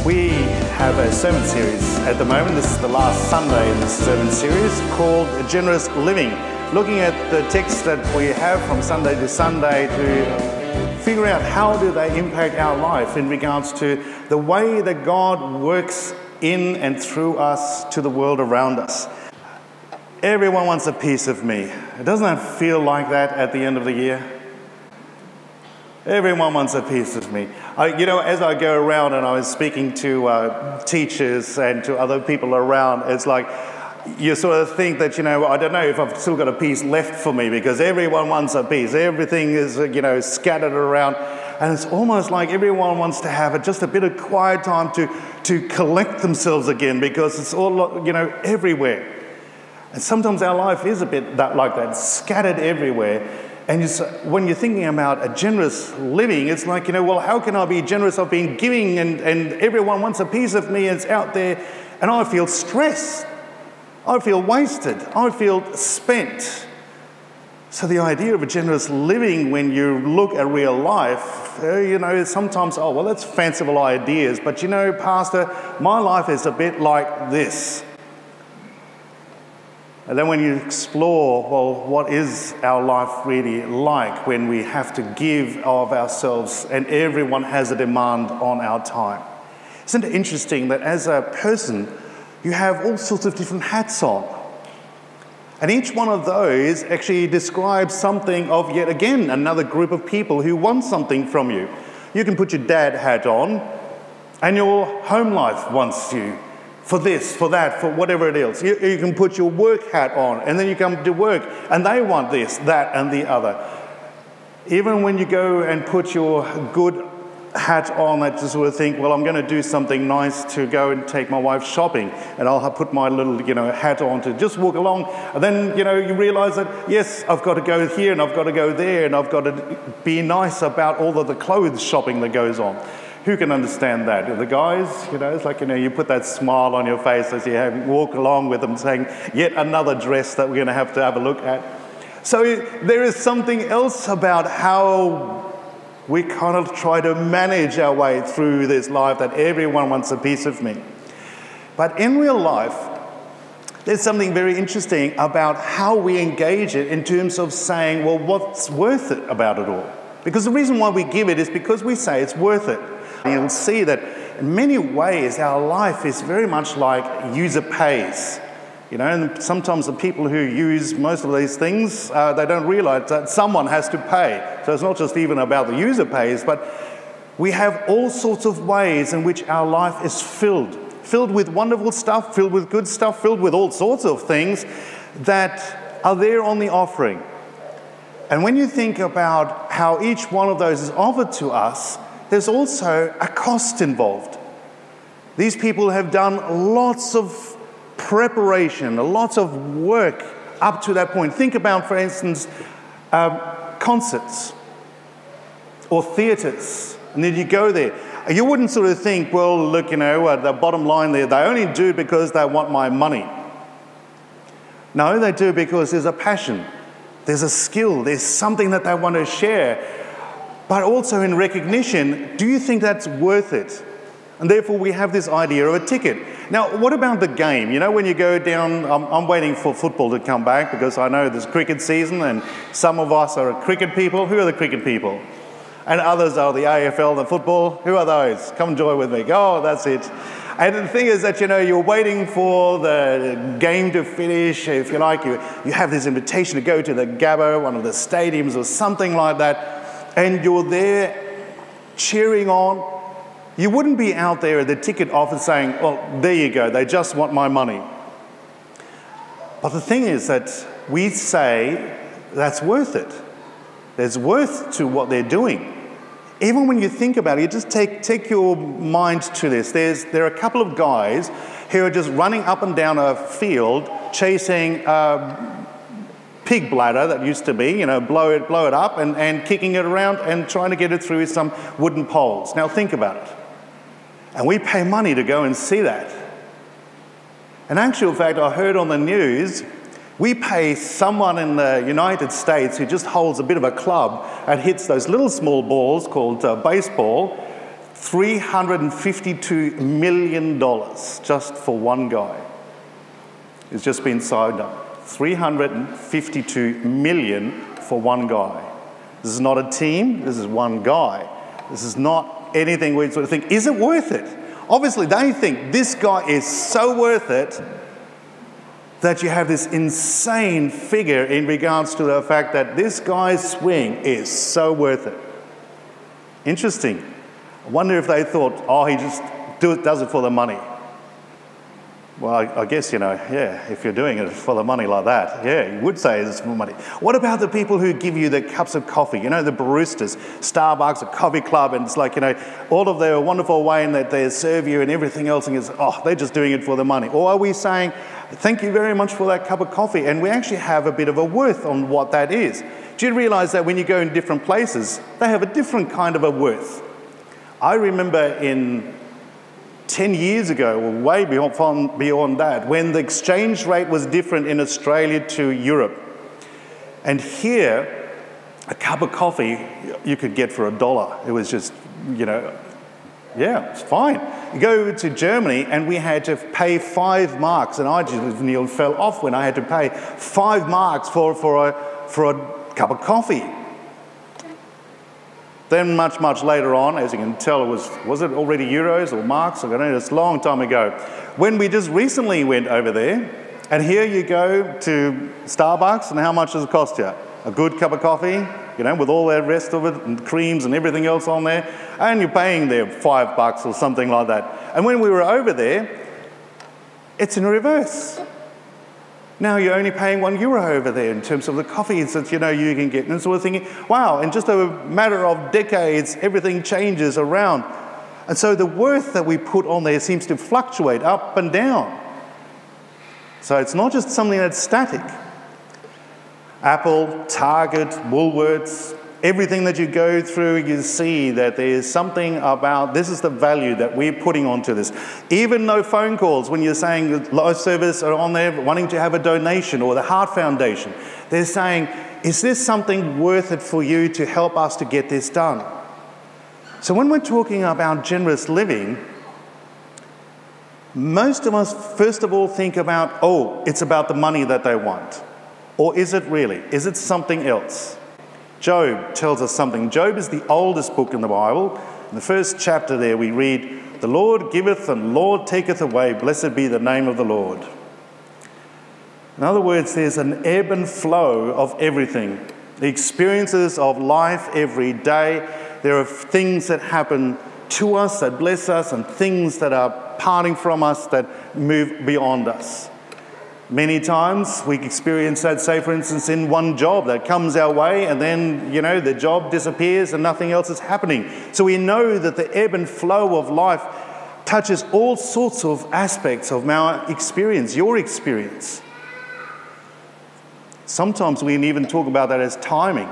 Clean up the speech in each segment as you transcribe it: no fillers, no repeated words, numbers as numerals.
We have a sermon series at the moment. This is the last Sunday in this sermon series called Generous Living, looking at the texts that we have from Sunday to Sunday to figure out how do they impact our life in regards to the way that God works in and through us to the world around us. Everyone wants a piece of me. Doesn't that feel like that at the end of the year? Everyone wants a piece of me. As I go around and I was speaking to teachers and to other people around, it's like you sort of think that, I don't know if I've still got a piece left for me because everyone wants a piece. Everything is, scattered around. And it's almost like everyone wants to have just a bit of quiet time to collect themselves again because it's all, everywhere. And sometimes our life is a bit like that, scattered everywhere. And when you're thinking about a generous living, it's like, how can I be generous? I've been giving and everyone wants a piece of me and it's out there. And I feel stressed. I feel wasted. I feel spent. So the idea of a generous living when you look at real life, sometimes, that's fanciful ideas. But Pastor, my life is a bit like this. And then when you explore, what is our life really like when we have to give of ourselves and everyone has a demand on our time? Isn't it interesting that as a person, you have all sorts of different hats on? And each one of those actually describes something of, yet again, another group of people who want something from you. You can put your dad hat on, and your home life wants you. For this, for that, for whatever it is. You can put your work hat on and then you come to work and they want this, that and the other. Even when you go and put your good hat on, that you sort of think, I'm going to do something nice to go and take my wife shopping and I'll put my little, hat on to just walk along. And then, you realise that, yes, I've got to go here and I've got to go there and I've got to be nice about all of the clothes shopping that goes on. Who can understand that? The guys, it's like, you put that smile on your face as you walk along with them saying, yet another dress that we're going to have a look at. So there is something else about how we kind of try to manage our way through this life that everyone wants a piece of me. But in real life, there's something very interesting about how we engage it in terms of saying, what's worth it about it all? Because the reason why we give it is because we say it's worth it. You'll see that in many ways our life is very much like user pays. And sometimes the people who use most of these things, they don't realise that someone has to pay. So it's not just even about the user pays, but we have all sorts of ways in which our life is filled with wonderful stuff, filled with good stuff, filled with all sorts of things that are there on the offering. And when you think about how each one of those is offered to us, there's also a cost involved. These people have done lots of preparation, lots of work up to that point. Think about, for instance, concerts or theatres. And then you go there. You wouldn't sort of think, look, the bottom line there, they only do it because they want my money. No, they do it because there's a passion. There's a skill. There's something that they want to share. But also in recognition, do you think that's worth it? And therefore we have this idea of a ticket. Now, what about the game? When you go down, I'm waiting for football to come back because I know there's cricket season and some of us are cricket people. Who are the cricket people? And others are the AFL, the football. Who are those? Come join with me. Oh, that's it. And the thing is that, you're waiting for the game to finish. If you like, you have this invitation to go to the Gabba, one of the stadiums or something like that. And you're there cheering on. You wouldn't be out there at the ticket office saying, there you go, they just want my money. But the thing is that we say that's worth it. There's worth to what they're doing. Even when you think about it, you just take your mind to this. There are a couple of guys who are just running up and down a field chasing pig bladder that used to be, blow it up and kicking it around and trying to get it through some wooden poles. Now think about it. And we pay money to go and see that. In actual fact, I heard on the news, we pay someone in the United States who just holds a bit of a club and hits those little small balls called baseball $352 million just for one guy. It's just been signed up. $352 million for one guy. This is not a team, this is one guy. This is not anything where you sort of think, is it worth it? Obviously, they think this guy is so worth it that you have this insane figure in regards to the fact that this guy's swing is so worth it. Interesting. I wonder if they thought, oh, he just does it for the money. Well, I guess, yeah, if you're doing it for the money like that, yeah, you would say it's for money. What about the people who give you the cups of coffee? The baristas, Starbucks, a coffee club, and it's like, all of their wonderful way in that they serve you and everything else, and it's, oh, they're just doing it for the money. Or are we saying, thank you very much for that cup of coffee, and we actually have a bit of a worth on what that is? Do you realise that when you go in different places, they have a different kind of a worth? I remember 10 years ago, or way beyond that, when the exchange rate was different in Australia to Europe. And here, a cup of coffee you could get for $1. It was just, yeah, it's fine. You go to Germany and we had to pay 5 marks, and I just nearly fell off when I had to pay 5 marks for a cup of coffee. Then much later on, as you can tell, was it already euros or marks? I don't know, it's a long time ago. When we just recently went over there, and here you go to Starbucks, and how much does it cost you? A good cup of coffee, with all the rest of it, and creams and everything else on there, and you're paying there $5 or something like that. And when we were over there, it's in reverse. Now you're only paying €1 over there in terms of the coffees that you can get. And so we're thinking, wow, in just a matter of decades, everything changes around. And so the worth that we put on there seems to fluctuate up and down. So it's not just something that's static. Apple, Target, Woolworths, everything that you go through, you see that there's something about, this is the value that we're putting onto this. Even though phone calls, when you're saying life service are on there, wanting to have a donation, or the Heart Foundation, they're saying, is this something worth it for you to help us to get this done? So when we're talking about generous living, most of us, first of all, think about, oh, it's about the money that they want. Or is it really? Is it something else? Job tells us something. Job is the oldest book in the Bible. In the first chapter there we read, "The Lord giveth and the Lord taketh away. Blessed be the name of the Lord." In other words, there's an ebb and flow of everything. The experiences of life every day. There are things that happen to us that bless us, and things that are parting from us that move beyond us. Many times we experience that, say for instance, in one job that comes our way, and then, the job disappears and nothing else is happening. So we know that the ebb and flow of life touches all sorts of aspects of our experience, your experience. Sometimes we can even talk about that as timing.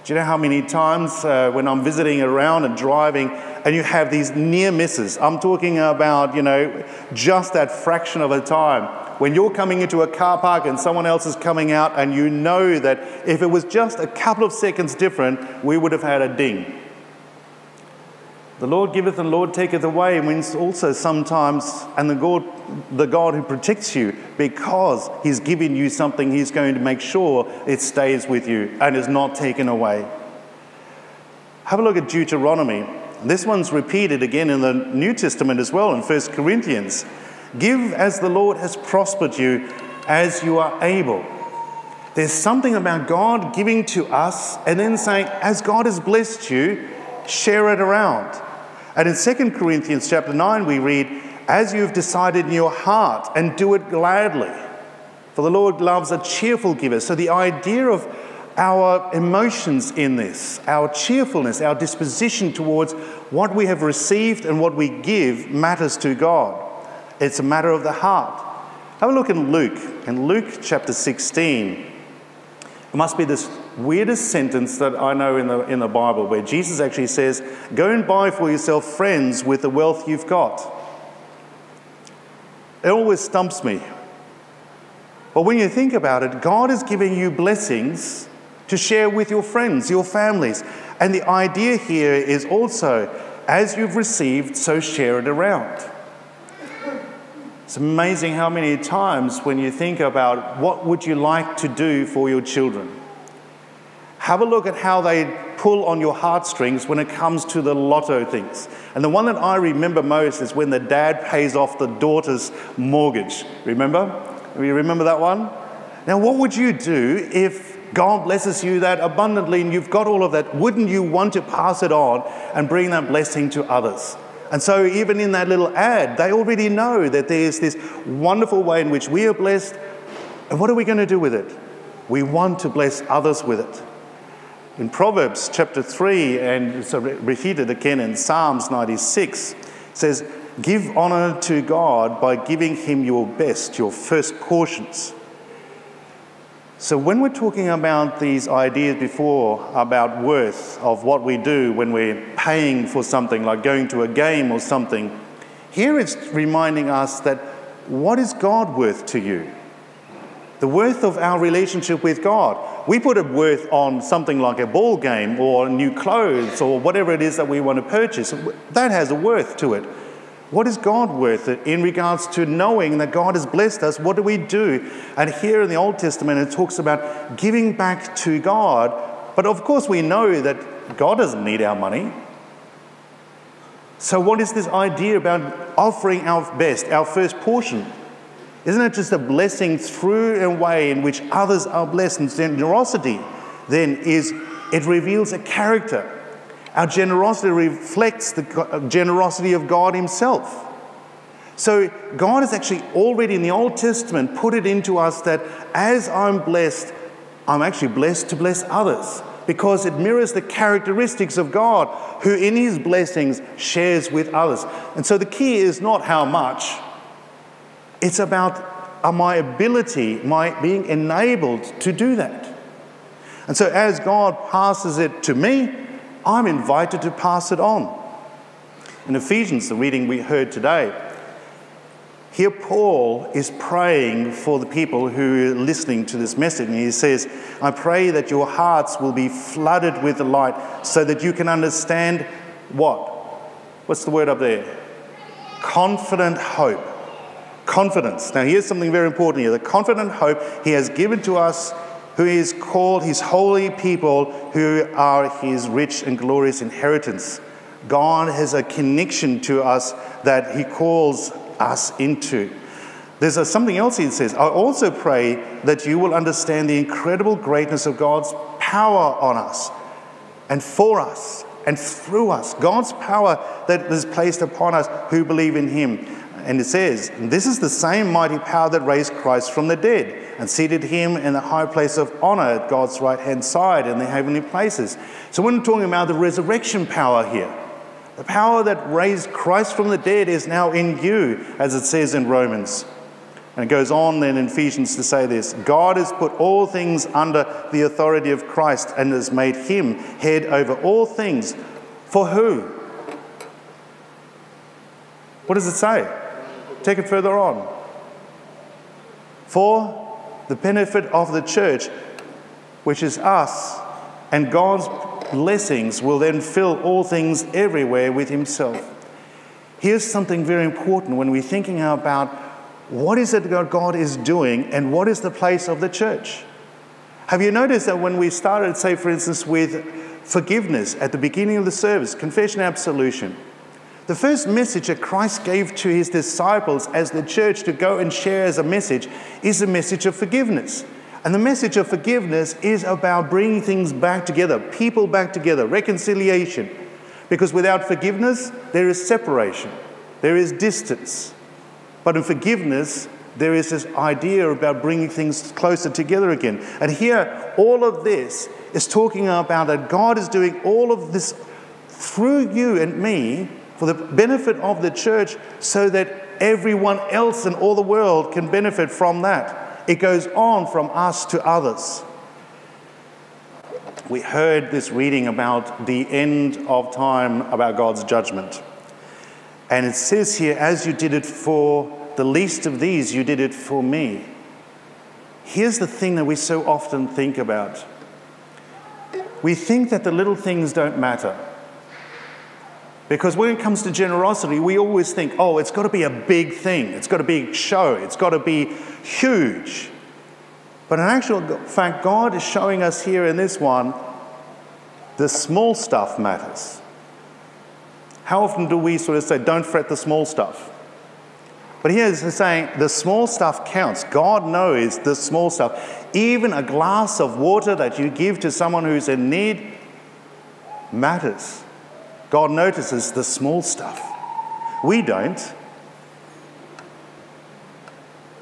Do you know how many times when I'm visiting around and driving, and you have these near misses? I'm talking about, just that fraction of a time. When you're coming into a car park and someone else is coming out, and you know that if it was just a couple of seconds different, we would have had a ding. The Lord giveth and the Lord taketh away means also sometimes, and the God who protects you, because He's given you something, He's going to make sure it stays with you and is not taken away. Have a look at Deuteronomy. This one's repeated again in the New Testament as well in 1 Corinthians. Give as the Lord has prospered you, as you are able. There's something about God giving to us and then saying, as God has blessed you, share it around. And in 2 Corinthians chapter 9 we read, as you have decided in your heart, and do it gladly. For the Lord loves a cheerful giver. So the idea of our emotions in this, our cheerfulness, our disposition towards what we have received and what we give matters to God. It's a matter of the heart. Have a look in Luke. In Luke chapter 16, it must be this weirdest sentence that I know in the Bible, where Jesus actually says, go and buy for yourself friends with the wealth you've got. It always stumps me. But when you think about it, God is giving you blessings to share with your friends, your families. And the idea here is also as you've received, so share it around. It's amazing how many times when you think about what would you like to do for your children, have a look at how they pull on your heartstrings when it comes to the lotto things. And the one that I remember most is when the dad pays off the daughter's mortgage. Remember? You remember that one? Now, what would you do if God blesses you that abundantly and you've got all of that? Wouldn't you want to pass it on and bring that blessing to others? And so even in that little ad, they already know that there's this wonderful way in which we are blessed. And what are we going to do with it? We want to bless others with it. In Proverbs chapter 3, and it's repeated again in Psalms 96, it says, "Give honor to God by giving him your best, your first portions." So when we're talking about these ideas before about worth of what we do when we're paying for something like going to a game or something, here it's reminding us that what is God worth to you? The worth of our relationship with God. We put a worth on something like a ball game or new clothes or whatever it is that we want to purchase. That has a worth to it. What is God worth in regards to knowing that God has blessed us? What do we do? And here in the Old Testament, it talks about giving back to God. But of course, we know that God doesn't need our money. So what is this idea about offering our best, our first portion? Isn't it just a blessing through a way in which others are blessed? And generosity then it reveals a character. Our generosity reflects the generosity of God himself. So God has actually already in the Old Testament put it into us that as I'm blessed, I'm actually blessed to bless others, because it mirrors the characteristics of God, who in his blessings shares with others. And so the key is not how much, it's about my ability, my being enabled to do that. And so as God passes it to me, I'm invited to pass it on. In Ephesians, the reading we heard today, here Paul is praying for the people who are listening to this message. And he says, I pray that your hearts will be flooded with the light so that you can understand what? What's the word up there? Confident hope. Confidence. Now here's something very important here. The confident hope he has given to us, who is called his holy people, who are his rich and glorious inheritance. God has a connection to us that he calls us into. There's something else he says. I also pray that you will understand the incredible greatness of God's power on us and for us and through us. God's power that is placed upon us who believe in him. And it says, this is the same mighty power that raised Christ from the dead and seated him in the high place of honor at God's right-hand side in the heavenly places. So when we're talking about the resurrection power here, the power that raised Christ from the dead is now in you, as it says in Romans. And it goes on then in Ephesians to say this, God has put all things under the authority of Christ and has made him head over all things. For who? What does it say? Take it further on. For the benefit of the church, which is us, and God's blessings will then fill all things everywhere with himself. Here's something very important when we're thinking about what is it that God is doing and what is the place of the church. Have you noticed that when we started, say for instance, with forgiveness at the beginning of the service, confession, absolution, the first message that Christ gave to his disciples as the church to go and share as a message is the message of forgiveness. And the message of forgiveness is about bringing things back together, people back together, reconciliation. Because without forgiveness, there is separation, there is distance. But in forgiveness, there is this idea about bringing things closer together again. And here, all of this is talking about that God is doing all of this through you and me for the benefit of the church so that everyone else in all the world can benefit from that. It goes on from us to others. We heard this reading about the end of time, about God's judgment. And it says here, as you did it for the least of these, you did it for me. Here's the thing that we so often think about. We think that the little things don't matter. Because when it comes to generosity, we always think, oh, it's got to be a big thing. It's got to be a show. It's got to be huge. But in actual fact, God is showing us here in this one, the small stuff matters. How often do we sort of say, don't fret the small stuff? But here he's saying the small stuff counts. God knows the small stuff. Even a glass of water that you give to someone who's in need matters. God notices the small stuff. We don't.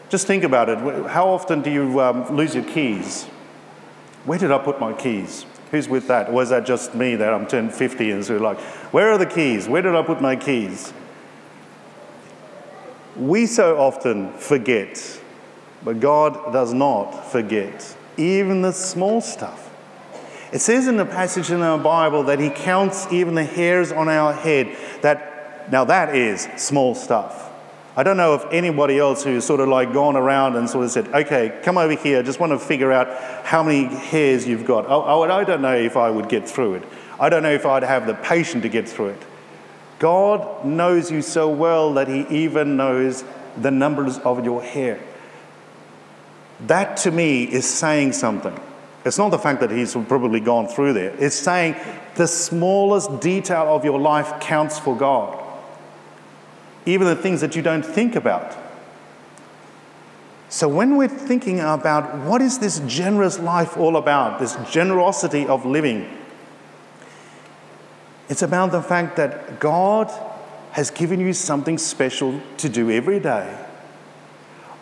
Just think about it. How often do you lose your keys? Where did I put my keys? Who's with that? Or is that just me that I'm turned 50 and so like, where are the keys? Where did I put my keys? We so often forget, but God does not forget, even the small stuff. It says in the passage in our Bible that he counts even the hairs on our head. Now that is small stuff. I don't know if anybody else who's sort of like gone around and sort of said, okay, come over here, I just want to figure out how many hairs you've got. I don't know if I would get through it. I don't know if I'd have the patience to get through it. God knows you so well that he even knows the numbers of your hair. That to me is saying something. It's not the fact that he's probably gone through there. It's saying the smallest detail of your life counts for God. Even the things that you don't think about. So when we're thinking about what is this generous life all about, this generosity of living, it's about the fact that God has given you something special to do every day,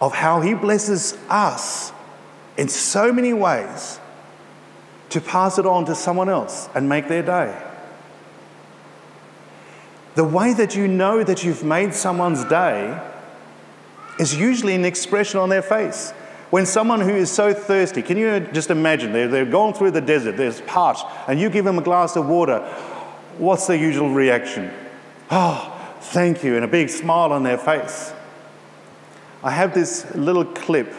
of how he blesses us in so many ways to pass it on to someone else and make their day. The way that you know that you've made someone's day is usually an expression on their face. When someone who is so thirsty, can you just imagine, they're going through the desert, they're parched, and you give them a glass of water, what's their usual reaction? Oh, thank you, and a big smile on their face. I have this little clip.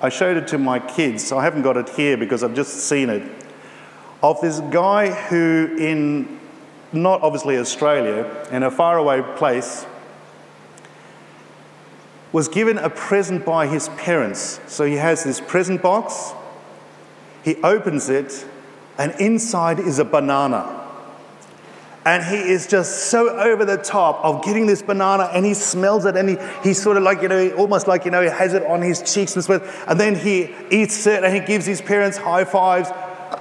I showed it to my kids. I haven't got it here because I've just seen it. Of this guy who in, not obviously Australia, in a faraway place, was given a present by his parents. So he has this present box, he opens it, and inside is a banana. And he is just so over the top of getting this banana, and he smells it, and he's sort of like, almost like, he has it on his cheeks and stuff. And then he eats it, and he gives his parents high fives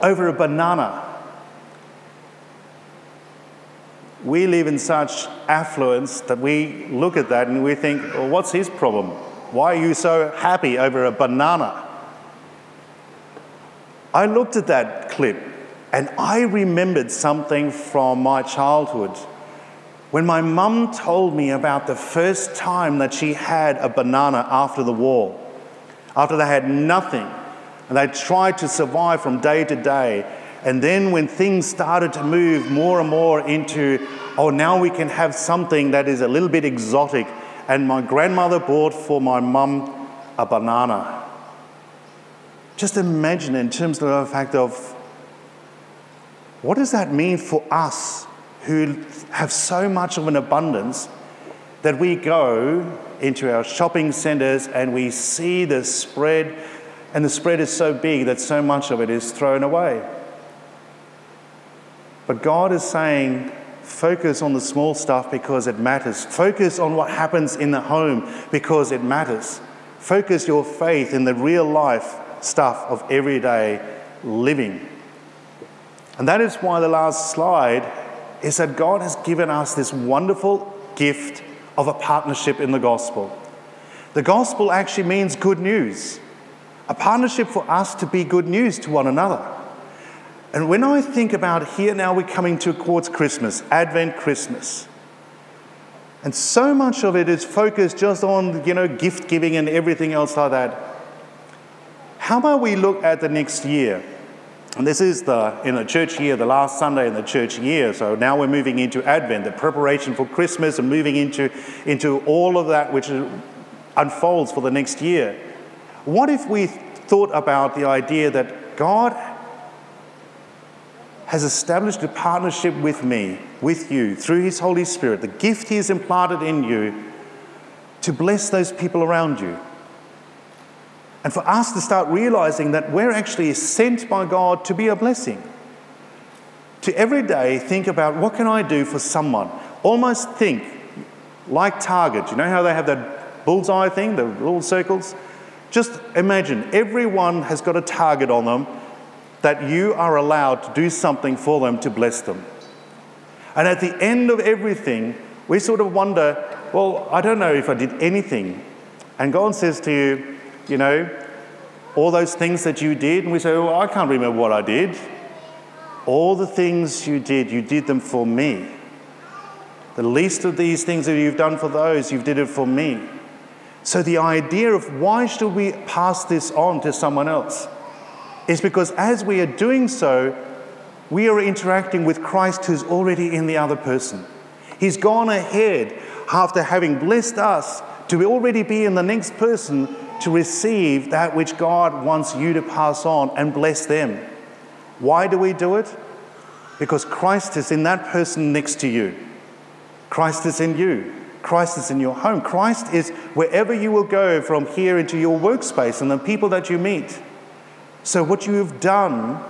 over a banana. We live in such affluence that we look at that and we think, well, what's his problem? Why are you so happy over a banana? I looked at that clip and I remembered something from my childhood when my mum told me about the first time that she had a banana after the war, after they had nothing and they tried to survive from day to day. And then when things started to move more and more into, oh, now we can have something that is a little bit exotic. And my grandmother bought for my mum a banana. Just imagine in terms of the fact of, what does that mean for us who have so much of an abundance that we go into our shopping centres and we see the spread, and the spread is so big that so much of it is thrown away. But God is saying, focus on the small stuff because it matters. Focus on what happens in the home because it matters. Focus your faith in the real life stuff of everyday living. And that is why the last slide is that God has given us this wonderful gift of a partnership in the gospel. The gospel actually means good news. A partnership for us to be good news to one another. And when I think about here now we're coming towards Christmas, Advent Christmas. And so much of it is focused just on, gift giving and everything else like that. How about we look at the next year? And this is in the church year, the last Sunday in the church year. So now we're moving into Advent, the preparation for Christmas, and moving into all of that which unfolds for the next year. What if we thought about the idea that God has established a partnership with me with you through his Holy Spirit, the gift he has implanted in you, to bless those people around you. And for us to start realizing that we're actually sent by God to be a blessing. To every day think about, what can I do for someone? Almost think like Target. You know how they have that bullseye thing, the little circles? Just imagine everyone has got a target on them that you are allowed to do something for them to bless them. And at the end of everything, we sort of wonder, well, I don't know if I did anything. And God says to you, you know, all those things that you did, and we say, well, I can't remember what I did. All the things you did them for me. The least of these things that you've done for those, you've did it for me. So the idea of why should we pass this on to someone else is because as we are doing so, we are interacting with Christ who's already in the other person. He's gone ahead after having blessed us to already be in the next person to receive that which God wants you to pass on and bless them. Why do we do it? Because Christ is in that person next to you. Christ is in you. Christ is in your home. Christ is wherever you will go from here into your workspace and the people that you meet. So what you have done,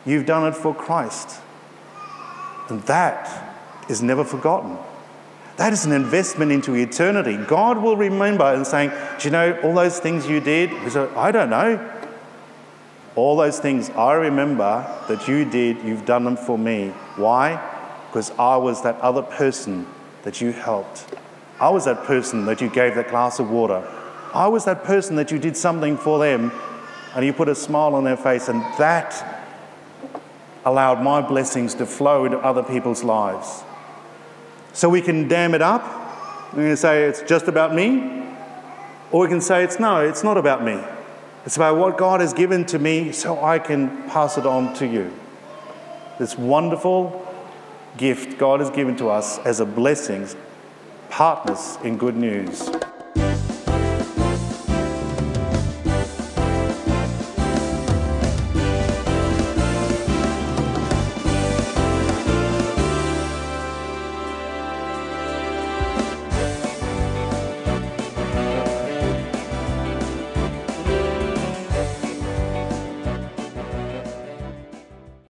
you've done it for Christ. And that is never forgotten. That is an investment into eternity. God will remember and saying, do you know all those things you did? He said, I don't know. All those things I remember that you did, you've done them for me. Why? Because I was that other person that you helped. I was that person that you gave that glass of water. I was that person that you did something for them and you put a smile on their face, and that allowed my blessings to flow into other people's lives. So we can dam it up. We can say it's just about me. Or we can say it's not about me. It's about what God has given to me so I can pass it on to you. This wonderful gift God has given to us as a blessing, partners in good news.